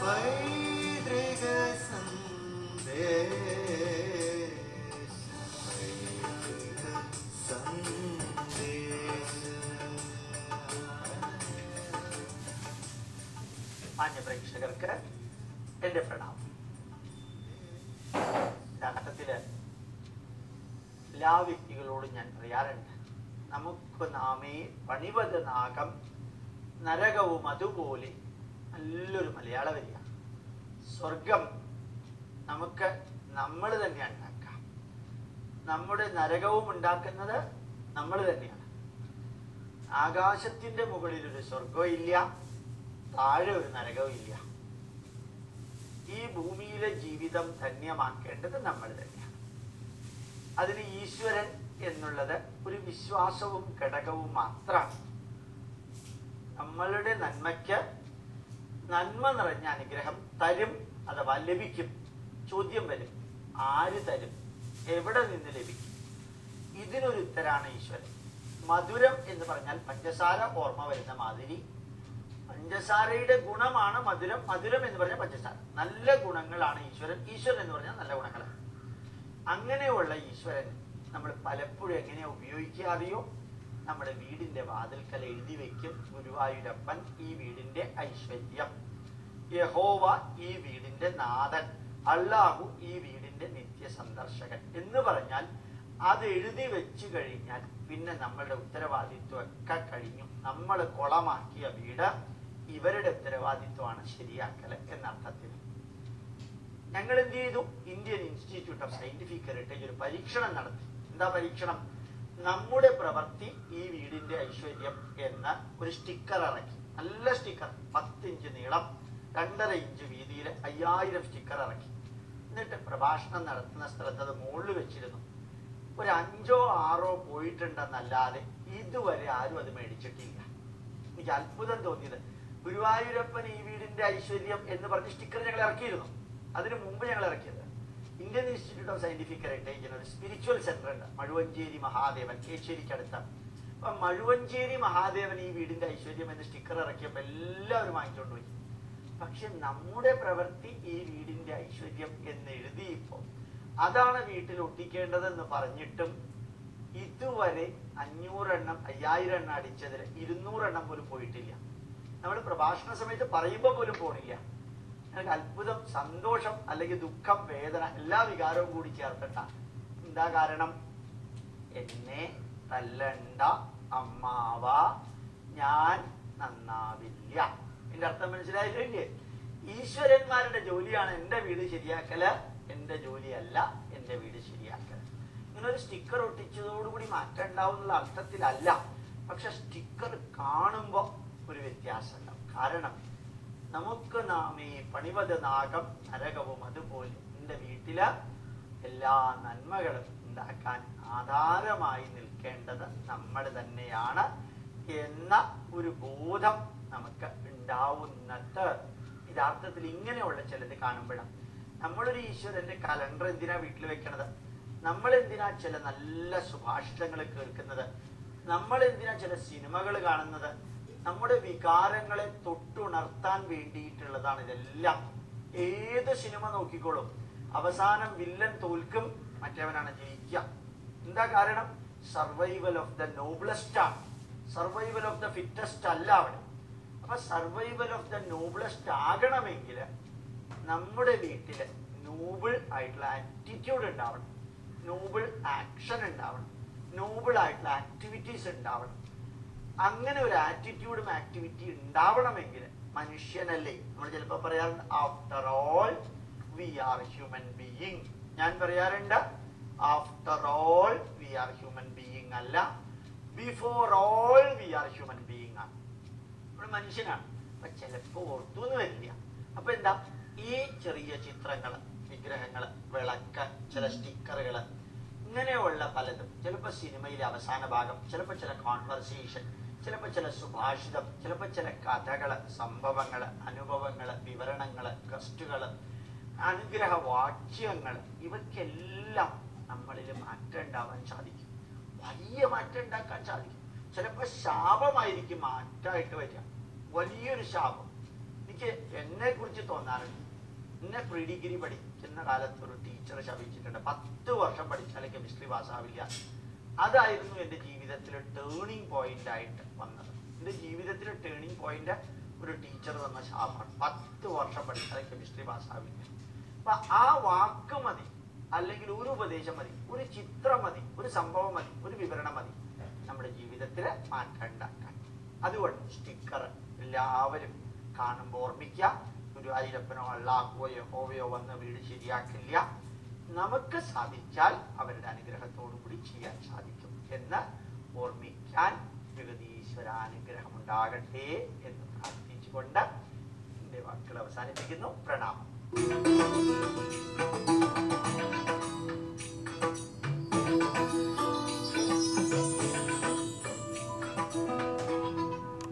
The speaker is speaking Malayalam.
പൈതൃക മാന്യ പ്രേക്ഷകർക്ക് എന്റെ പ്രണാമം. ഘട്ടത്തില് എല്ലാ വ്യക്തികളോടും ഞാൻ പറയാറുണ്ട്, നമുക്ക് നാമേ പണിവത് നാഗം നരകവും അതുപോലെ. നല്ലൊരു മലയാള വരിക. സ്വർഗം നമുക്ക് നമ്മൾ തന്നെ ഉണ്ടാക്കാം. നമ്മുടെ നരകവും ഉണ്ടാക്കുന്നത് നമ്മൾ തന്നെയാണ്. ആകാശത്തിന്റെ മുകളിൽ ഒരു സ്വർഗവും ഇല്ല, താഴെ ഒരു നരകവും ഇല്ല. ഈ ഭൂമിയിലെ ജീവിതം ധന്യമാക്കേണ്ടത് നമ്മൾ തന്നെയാണ്. അതിന് ഈശ്വരൻ എന്നുള്ളത് ഒരു വിശ്വാസവും ഘടകവും മാത്രമാണ്. നമ്മളുടെ നന്മയ്ക്ക് നന്മ നിറഞ്ഞ അനുഗ്രഹം തരും അഥവാ ലഭിക്കും. ചോദ്യം വരും, ആര് തരും, എവിടെ നിന്ന് ലഭിക്കും? ഇതിനൊരു ഉത്തരാണ് ഈശ്വരൻ. മധുരം എന്ന് പറഞ്ഞാൽ പഞ്ചസാര ഓർമ്മ വരുന്ന മാതിരി, പഞ്ചസാരയുടെ ഗുണമാണ് മധുരം. മധുരം എന്ന് പറഞ്ഞാൽ പഞ്ചസാര. നല്ല ഗുണങ്ങളാണ് ഈശ്വരൻ. ഈശ്വരൻ എന്ന് പറഞ്ഞാൽ നല്ല ഗുണങ്ങളാണ്. അങ്ങനെയുള്ള ഈശ്വരൻ നമ്മൾ പലപ്പോഴും എങ്ങനെയാ ഉപയോഗിക്കാതെയോ, നമ്മുടെ വീടിന്റെ വാതിൽക്കൽ എഴുതി വെക്കും, ഗുരുവായൂരപ്പൻ ഈ വീടിന്റെ ഐശ്വര്യം, യഹോവ ഈ വീടിന്റെ നാഥൻ, അല്ലാഹു ഈ വീടിന്റെ നിത്യ സന്ദർശകൻ എന്ന് പറഞ്ഞാൽ അത് എഴുതി വെച്ചു കഴിഞ്ഞാൽ പിന്നെ നമ്മളുടെ ഉത്തരവാദിത്വമൊക്കെ കഴിഞ്ഞു. നമ്മൾ കുളമാക്കിയ വീട് ഇവരുടെ ഉത്തരവാദിത്വമാണ് ശരിയാക്കൽ എന്നർത്ഥത്തിൽ. ഞങ്ങൾ എന്ത് ചെയ്തു? Indian institute of scientific heritage ഒരു പരീക്ഷണം നടത്തി. എന്താ പരീക്ഷണം? നമ്മുടെ പ്രവൃത്തി ഈ വീടിന്റെ ഐശ്വര്യം എന്ന ഒരു സ്റ്റിക്കർ ഇറക്കി. നല്ല സ്റ്റിക്കർ, 10 ഇഞ്ച് നീളം, 2.5 ഇഞ്ച് വീതിയിൽ 5000 സ്റ്റിക്കർ ഇറക്കി. എന്നിട്ട് പ്രഭാഷണം നടത്തുന്ന സ്ഥലത്ത് അത് മുകളിൽ വെച്ചിരുന്നു. ഒരു 5ഓ 6ഓ പോയിട്ടുണ്ടെന്നല്ലാതെ ഇതുവരെ ആരും അത് മേടിച്ചിട്ടില്ല. എനിക്ക് അത്ഭുതം തോന്നിയത്, ഗുരുവായൂരപ്പൻ ഈ വീടിന്റെ ഐശ്വര്യം എന്ന് പറഞ്ഞ് സ്റ്റിക്കർ ഞങ്ങൾ ഇറക്കിയിരുന്നു. അതിനു മുമ്പ് ഞങ്ങൾ ഇറക്കിയത് ഇന്ത്യൻ ഇൻസ്റ്റിറ്റ്യൂട്ട് ഓഫ് സയന്റിഫിക് ഹെറിറ്റേജിന് ഒരു സ്പിരിച്വൽ സെന്റർ ഉണ്ട്, മഴുവഞ്ചേരി മഹാദേവൻ, കേച്ചേരിക്കടുത്ത്. അപ്പൊ മഴുവഞ്ചേരി മഹാദേവൻ ഈ വീടിന്റെ ഐശ്വര്യം എന്ന് സ്റ്റിക്കർ ഇറക്കിയപ്പോൾ എല്ലാവരും വാങ്ങിച്ചുകൊണ്ട് പോയി. പക്ഷെ നമ്മുടെ പ്രവൃത്തി ഈ വീടിന്റെ ഐശ്വര്യം എന്ന് എഴുതിയപ്പോൾ അതാണ് വീട്ടിൽ ഒട്ടിക്കേണ്ടതെന്ന് പറഞ്ഞിട്ടും ഇതുവരെ 500 എണ്ണം 5000 എണ്ണം അടിച്ചതിൽ 200 എണ്ണം പോലും പോയിട്ടില്ല. നമ്മൾ പ്രഭാഷണ സമയത്ത് പറയുമ്പോൾ പോലും പോണില്ല. എനിക്ക് അത്ഭുതം, സന്തോഷം, അല്ലെങ്കിൽ ദുഃഖം, വേദന, എല്ലാ വികാരവും കൂടി ചേർത്തിട്ടാണ്. എന്താ കാരണം? എന്നെ തല്ലണ്ട അമ്മാവ, ഞാൻ നന്നാവില്ല. എന്റെ അർത്ഥം മനസ്സിലായില്ലേ? ഈശ്വരന്മാരുടെ ജോലിയാണ് എന്റെ വീട് ശരിയാക്കല്, എന്റെ ജോലിയല്ല എന്റെ വീട് ശരിയാക്കല്. ഇങ്ങനൊരു സ്റ്റിക്കർ ഒട്ടിച്ചതോടുകൂടി മാറ്റം ഉണ്ടാവും എന്നുള്ള അർത്ഥത്തിലല്ല. പക്ഷെ സ്റ്റിക്കർ കാണുമ്പോൾ ഒരു വ്യത്യാസം ഉണ്ടാവും. കാരണം നമുക്ക് നാമേ പണിവത് നാഗം നരകവും അതുപോലെ. എൻ്റെ വീട്ടില് എല്ലാ നന്മകളും ഉണ്ടാക്കാൻ ആധാരമായി നിൽക്കേണ്ടത് നമ്മൾ തന്നെയാണ് എന്ന ഒരു ബോധം നമുക്ക് ഉണ്ടാവുന്നത് യഥാർത്ഥത്തിൽ ഇങ്ങനെയുള്ള ചിലത് കാണുമ്പോഴാണ്. നമ്മളൊരു ഈശ്വരന്റെ കലണ്ടർ എന്തിനാ വീട്ടിൽ വെക്കണത്? നമ്മൾ എന്തിനാ ചില നല്ല സുഭാഷിതങ്ങൾ കേൾക്കുന്നത്? നമ്മൾ എന്തിനാ ചില സിനിമകൾ കാണുന്നത്? നമ്മുടെ വികാരങ്ങളെ തൊട്ടുണർത്താൻ വേണ്ടിയിട്ടുള്ളതാണ് ഇതെല്ലാം. ഏത് സിനിമ നോക്കിക്കോളും, അവസാനം വില്ലൻ തോൽക്കും, മറ്റവനാണ് ജയിക്കുക. എന്താ കാരണം? സർവൈവൽ ഓഫ് ദ നോബ്ലസ്റ്റ് ആണ്, സർവൈവൽ ഓഫ് ദ ഫിറ്റസ്റ്റ് അല്ല അവിടെ. അപ്പൊ സർവൈവൽ ഓഫ് ദ നോബ്ലസ്റ്റ് ആകണമെങ്കിൽ നമ്മുടെ വീട്ടില് നോബിൾ ആയിട്ടുള്ള ആറ്റിറ്റ്യൂഡ് ഉണ്ടാവണം, നോബിൾ ആക്ഷൻ ഉണ്ടാവണം, നോബിൾ ആയിട്ടുള്ള ആക്ടിവിറ്റീസ് ഉണ്ടാവണം. അങ്ങനെ ഒരു ആറ്റിറ്റ്യൂഡും ആക്ടിവിറ്റി ഉണ്ടാവണമെങ്കിൽ മനുഷ്യനല്ലേ. നമ്മൾ ചിലപ്പോൾ പറയാറുണ്ട്, after all we are human being. ഞാൻ പറയാറുണ്ട്, after all we are human being അല്ല, before all we are human being ആണ്. നമ്മൾ മനുഷ്യനാണ്. അപ്പൊ ചിലപ്പോൾ ഓർത്തു വരില്ല. അപ്പൊ എന്താ, ഈ ചെറിയ ചിത്രങ്ങള്, വിഗ്രഹങ്ങള്, വിളക്ക്, ചില സ്റ്റിക്കറുകള്, ഇങ്ങനെയുള്ള പലതും, ചിലപ്പോൾ സിനിമയിലെ അവസാന ഭാഗം, ചിലപ്പോൾ ചില കോൺവെർസേഷൻ, ചിലപ്പോൾ ചില സുഭാഷിതം, ചിലപ്പോൾ ചില കഥകള്, സംഭവങ്ങള്, അനുഭവങ്ങള്, വിവരണങ്ങള്, ഗസ്റ്റുകള്, അനുഗ്രഹ വാക്യങ്ങള്, ഇവയ്ക്കെല്ലാം നമ്മളിൽ മാറ്റം ഉണ്ടാവാൻ സാധിക്കും. വലിയ മാറ്റം ഉണ്ടാക്കാൻ സാധിക്കും. ചിലപ്പോൾ ശാപമായിരിക്കും മാറ്റമായിട്ട് വരിക, വലിയൊരു ശാപം. എനിക്ക് എന്നെ കുറിച്ച് തോന്നാറുണ്ട്, എന്നെ പ്രീ ഡിഗ്രി പഠിക്കുന്ന കാലത്ത് ഒരു ടീച്ചർ ശപിച്ചിട്ടുണ്ട്, 10 വർഷം പഠിച്ചാലേ കെമിസ്ട്രി പാസ്സാവില്ല. അതായിരുന്നു എൻ്റെ ജീവിതത്തിൽ ടേണിംഗ് പോയിന്റ് ആയിട്ട് വന്നത്. എൻ്റെ ജീവിതത്തിൽ ടേണിംഗ് പോയിന്റ് ഒരു ടീച്ചർ തന്ന ശാപമാണ്. 10 വർഷം പഠിച്ചാലേ കെമിസ്ട്രി പാസ്സാവില്ല. അപ്പൊ ആ വാക്ക് മതി, അല്ലെങ്കിൽ ഒരു ഉപദേശം മതി, ഒരു ചിത്രം മതി, ഒരു സംഭവം മതി, ഒരു വിവരണം മതി നമ്മുടെ ജീവിതത്തിൽ മാറ്റം ഉണ്ടാക്കാൻ. അതുകൊണ്ട് സ്റ്റിക്കർ എല്ലാവരും കാണുമ്പോൾ ഓർമ്മിക്കുക, ഒരു അയ്യപ്പനോ അള്ളാഹുവോ യഹോവയോ വന്ന് വീട് ശരിയാക്കില്ല, നമുക്ക് സാധിച്ചാൽ അവരുടെ അനുഗ്രഹത്തോടു കൂടി ചെയ്യാൻ സാധിക്കും എന്ന് ഓർമ്മിക്കാൻ ജഗദീശ്വരാനുഗ്രഹം ഉണ്ടാകട്ടെ എന്ന് പ്രാർത്ഥിച്ചുകൊണ്ട് എൻ്റെ വാക്കുകൾ അവസാനിപ്പിക്കുന്നു. പ്രണാമം.